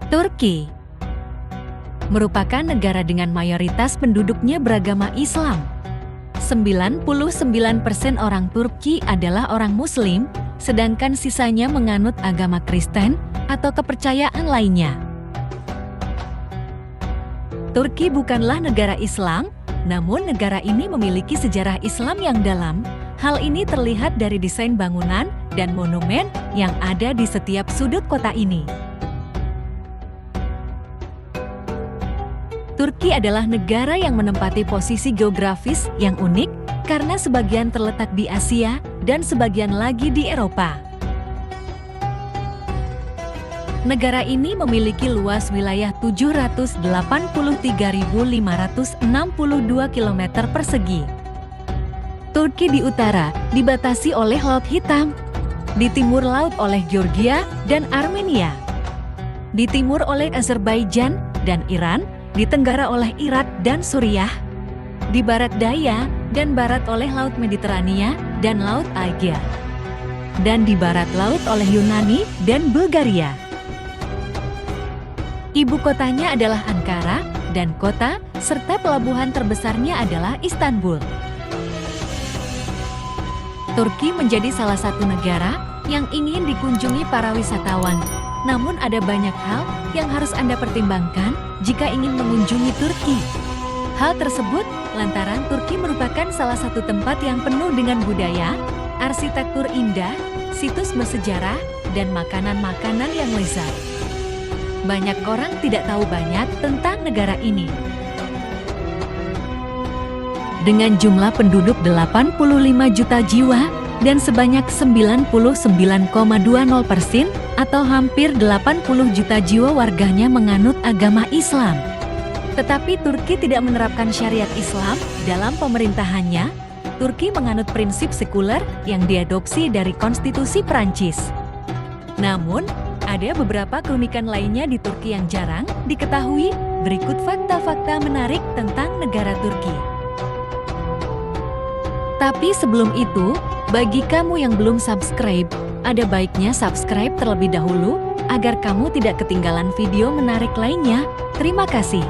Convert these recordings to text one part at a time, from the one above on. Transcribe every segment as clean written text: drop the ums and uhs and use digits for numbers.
Turki merupakan negara dengan mayoritas penduduknya beragama Islam. 99% orang Turki adalah orang Muslim, sedangkan sisanya menganut agama Kristen atau kepercayaan lainnya. Turki bukanlah negara Islam, namun negara ini memiliki sejarah Islam yang dalam. Hal ini terlihat dari desain bangunan dan monumen yang ada di setiap sudut kota ini. Turki adalah negara yang menempati posisi geografis yang unik karena sebagian terletak di Asia dan sebagian lagi di Eropa. Negara ini memiliki luas wilayah 783.562 km persegi. Turki di utara dibatasi oleh Laut Hitam, di timur laut oleh Georgia dan Armenia, di timur oleh Azerbaijan dan Iran, di tenggara oleh Irak dan Suriah, di barat daya dan barat oleh Laut Mediterania dan Laut Aegea, dan di barat laut oleh Yunani dan Bulgaria. Ibu kotanya adalah Ankara dan kota serta pelabuhan terbesarnya adalah Istanbul. Turki menjadi salah satu negara yang ingin dikunjungi para wisatawan. Namun ada banyak hal yang harus Anda pertimbangkan jika ingin mengunjungi Turki. Hal tersebut lantaran Turki merupakan salah satu tempat yang penuh dengan budaya, arsitektur indah, situs bersejarah, dan makanan-makanan yang lezat. Banyak orang tidak tahu banyak tentang negara ini. Dengan jumlah penduduk 85 juta jiwa dan sebanyak 99,20% atau hampir 80 juta jiwa warganya menganut agama Islam. Tetapi Turki tidak menerapkan syariat Islam dalam pemerintahannya. Turki menganut prinsip sekuler yang diadopsi dari konstitusi Prancis. Namun, ada beberapa keunikan lainnya di Turki yang jarang diketahui. Berikut fakta-fakta menarik tentang negara Turki. Tapi sebelum itu, bagi kamu yang belum subscribe, ada baiknya subscribe terlebih dahulu agar kamu tidak ketinggalan video menarik lainnya. Terima kasih.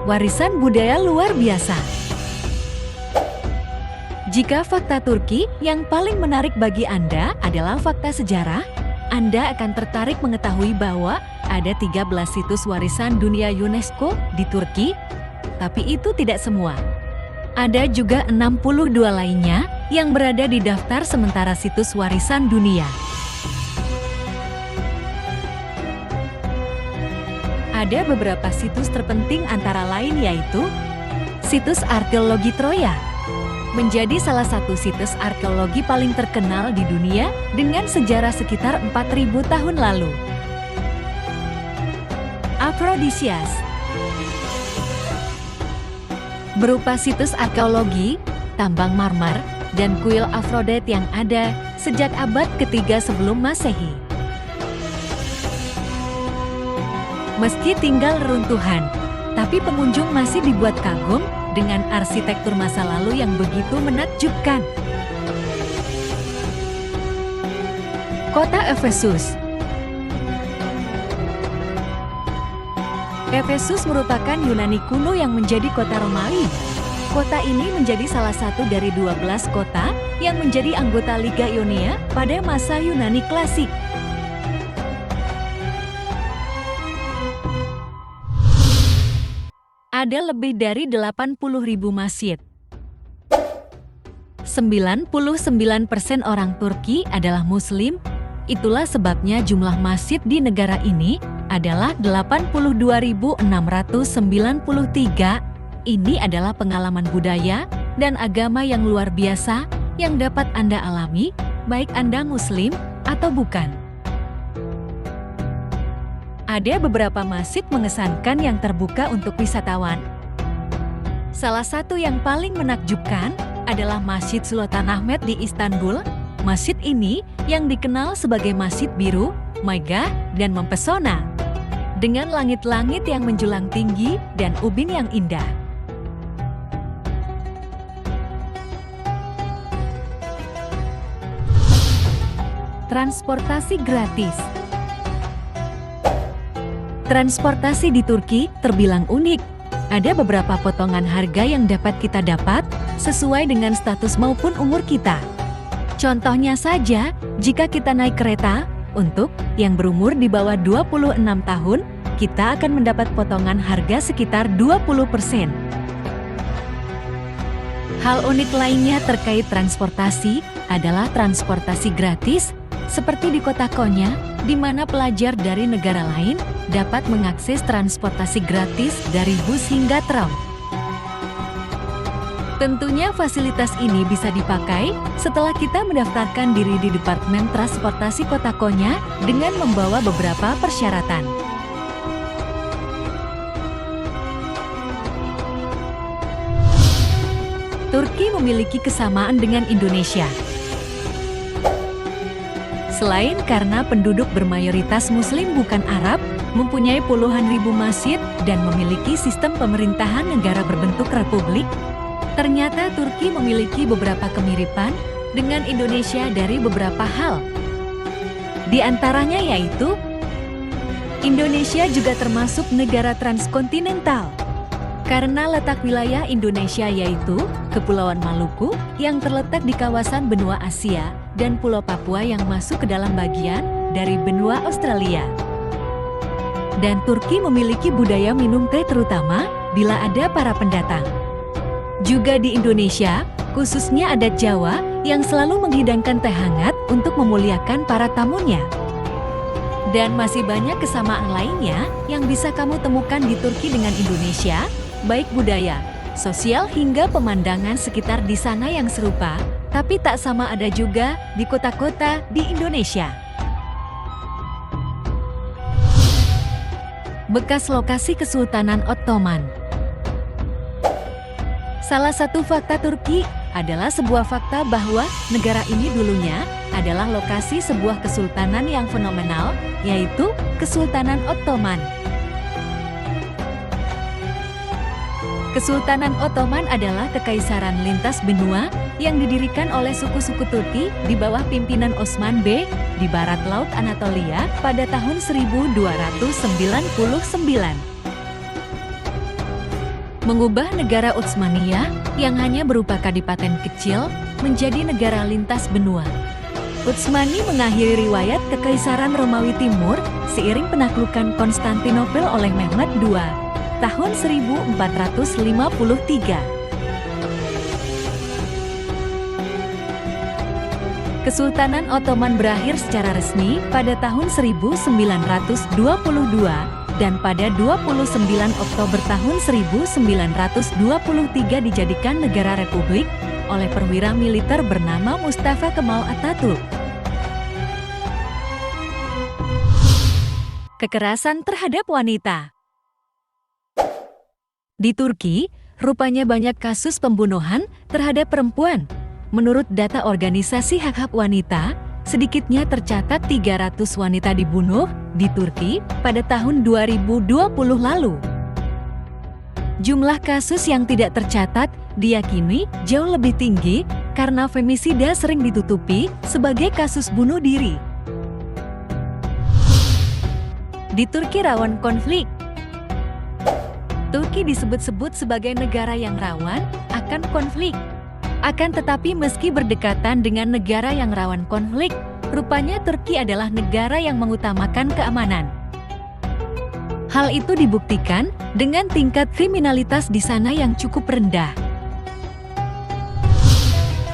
Warisan budaya luar biasa. Jika fakta Turki yang paling menarik bagi Anda adalah fakta sejarah, Anda akan tertarik mengetahui bahwa ada 13 situs warisan dunia UNESCO di Turki, tapi itu tidak semua. Ada juga 62 lainnya yang berada di daftar sementara situs warisan dunia. Ada beberapa situs terpenting antara lain yaitu situs arkeologi Troya, menjadi salah satu situs arkeologi paling terkenal di dunia dengan sejarah sekitar 4.000 tahun lalu. Aphrodisias, berupa situs arkeologi, tambang marmer, dan kuil Afrodit yang ada sejak abad ketiga sebelum Masehi. Meski tinggal reruntuhan, tapi pengunjung masih dibuat kagum dengan arsitektur masa lalu yang begitu menakjubkan. Kota Efesus. Efesus merupakan Yunani kuno yang menjadi kota Romawi. Kota ini menjadi salah satu dari 12 kota yang menjadi anggota Liga Ionia pada masa Yunani klasik. Ada lebih dari 80.000 masjid. 99% orang Turki adalah Muslim. Itulah sebabnya jumlah masjid di negara ini adalah 82.693. Ini adalah pengalaman budaya dan agama yang luar biasa yang dapat Anda alami, baik Anda Muslim atau bukan. Ada beberapa masjid mengesankan yang terbuka untuk wisatawan. Salah satu yang paling menakjubkan adalah Masjid Sultan Ahmet di Istanbul. Masjid ini yang dikenal sebagai Masjid Biru, megah, dan mempesona, dengan langit-langit yang menjulang tinggi dan ubin yang indah. Transportasi gratis. Transportasi di Turki terbilang unik. Ada beberapa potongan harga yang dapat kita dapat sesuai dengan status maupun umur kita. Contohnya saja, jika kita naik kereta, untuk yang berumur di bawah 26 tahun, kita akan mendapat potongan harga sekitar 20%. Hal unik lainnya terkait transportasi adalah transportasi gratis, seperti di kota Konya, di mana pelajar dari negara lain dapat mengakses transportasi gratis dari bus hingga tram. Tentunya fasilitas ini bisa dipakai setelah kita mendaftarkan diri di Departemen Transportasi Kota Konya dengan membawa beberapa persyaratan. Turki memiliki kesamaan dengan Indonesia. Selain karena penduduk bermayoritas Muslim bukan Arab, mempunyai puluhan ribu masjid, dan memiliki sistem pemerintahan negara berbentuk republik, ternyata Turki memiliki beberapa kemiripan dengan Indonesia dari beberapa hal. Di antaranya yaitu, Indonesia juga termasuk negara transkontinental. Karena letak wilayah Indonesia yaitu Kepulauan Maluku yang terletak di kawasan benua Asia dan Pulau Papua yang masuk ke dalam bagian dari benua Australia. Dan Turki memiliki budaya minum teh terutama bila ada para pendatang. Juga di Indonesia, khususnya adat Jawa yang selalu menghidangkan teh hangat untuk memuliakan para tamunya. Dan masih banyak kesamaan lainnya yang bisa kamu temukan di Turki dengan Indonesia, baik budaya, sosial hingga pemandangan sekitar di sana yang serupa, tapi tak sama ada juga di kota-kota di Indonesia. Bekas lokasi Kesultanan Ottoman. Salah satu fakta Turki adalah sebuah fakta bahwa negara ini dulunya adalah lokasi sebuah kesultanan yang fenomenal, yaitu Kesultanan Ottoman. Kesultanan Ottoman adalah kekaisaran lintas benua yang didirikan oleh suku-suku Turki di bawah pimpinan Osman B di barat Laut Anatolia pada tahun 1299. Mengubah negara Utsmaniyah yang hanya berupa kadipaten kecil menjadi negara lintas benua. Utsmani mengakhiri riwayat Kekaisaran Romawi Timur seiring penaklukan Konstantinopel oleh Mehmed II. Tahun 1453. Kesultanan Ottoman berakhir secara resmi pada tahun 1922 dan pada 29 Oktober tahun 1923 dijadikan negara republik oleh perwira militer bernama Mustafa Kemal Atatürk. Kekerasan terhadap wanita. Di Turki, rupanya banyak kasus pembunuhan terhadap perempuan. Menurut data organisasi hak-hak wanita, sedikitnya tercatat 300 wanita dibunuh di Turki pada tahun 2020 lalu. Jumlah kasus yang tidak tercatat diyakini jauh lebih tinggi karena femisida sering ditutupi sebagai kasus bunuh diri. Di Turki rawan konflik. Turki disebut-sebut sebagai negara yang rawan akan konflik. Akan tetapi meski berdekatan dengan negara yang rawan konflik, rupanya Turki adalah negara yang mengutamakan keamanan. Hal itu dibuktikan dengan tingkat kriminalitas di sana yang cukup rendah.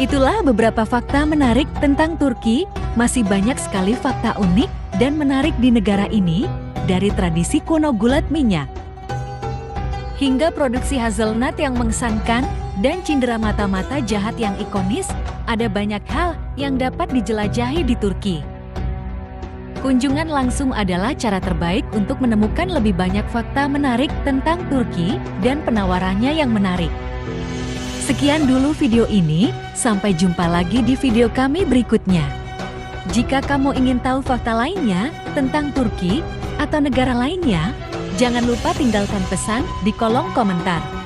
Itulah beberapa fakta menarik tentang Turki. Masih banyak sekali fakta unik dan menarik di negara ini, dari tradisi kuno gulat minyak hingga produksi hazelnut yang mengesankan dan cindera mata-mata jahat yang ikonis, ada banyak hal yang dapat dijelajahi di Turki. Kunjungan langsung adalah cara terbaik untuk menemukan lebih banyak fakta menarik tentang Turki dan penawarannya yang menarik. Sekian dulu video ini, sampai jumpa lagi di video kami berikutnya. Jika kamu ingin tahu fakta lainnya tentang Turki atau negara lainnya, jangan lupa tinggalkan pesan di kolom komentar.